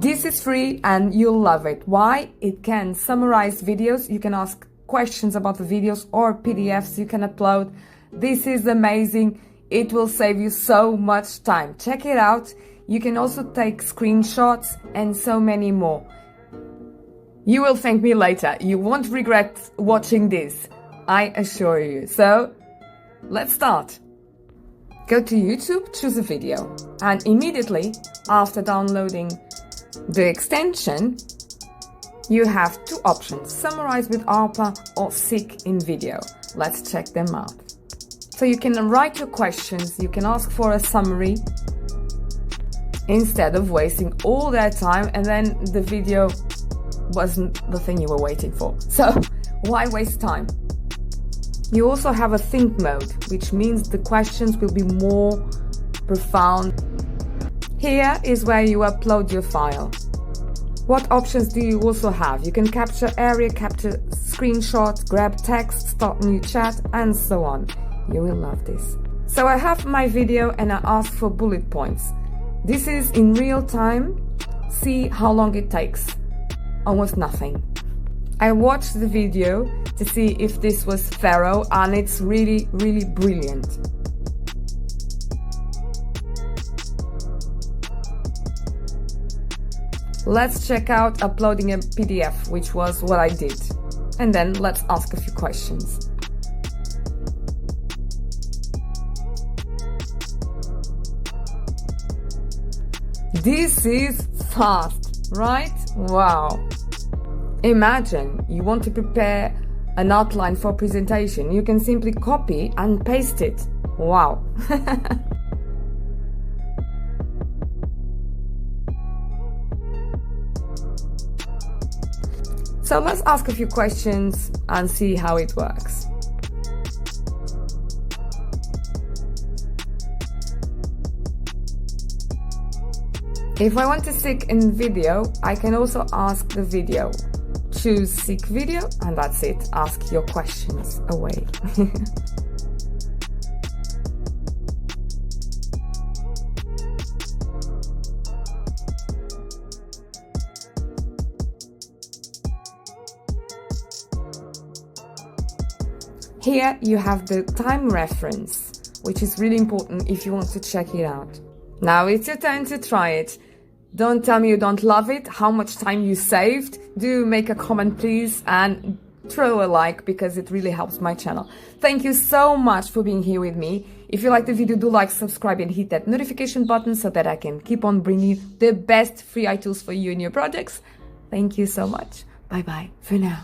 This is free and you'll love it. Why? It can summarize videos. You can ask questions about the videos or PDFs you can upload. This is amazing. It will save you so much time. Check it out. You can also take screenshots and so many more. You will thank me later. You won't regret watching this, I assure you. So, let's start. Go to YouTube, choose a video, and immediately after downloading the extension, you have two options: summarize with ARPA or seek in video. Let's check them out. So you can write your questions, you can ask for a summary instead of wasting all that time and then the video wasn't the thing you were waiting for. So why waste time? You also have a think mode, which means the questions will be more profound. Here is where you upload your file. What options do you also have? You can capture area, capture screenshot, grab text, start new chat, and so on. You will love this. So I have my video and I ask for bullet points. This is in real time. See how long it takes. Almost nothing. I watched the video to see if this was thorough, and it's really, really brilliant. Let's check out uploading a PDF, which was what I did. And then let's ask a few questions. This is fast, right? Wow. Imagine you want to prepare an outline for a presentation. You can simply copy and paste it. Wow. So let's ask a few questions and see how it works. If I want to seek in video, I can also ask the video. Choose seek video and that's it. Ask your questions away. Here you have the time reference, which is really important if you want to check it out. Now it's your turn to try it. Don't tell me you don't love it, how much time you saved. Do make a comment please and throw a like because it really helps my channel. Thank you so much for being here with me. If you like the video, do like, subscribe and hit that notification button so that I can keep on bringing you the best free tools for you and your projects. Thank you so much. Bye bye for now.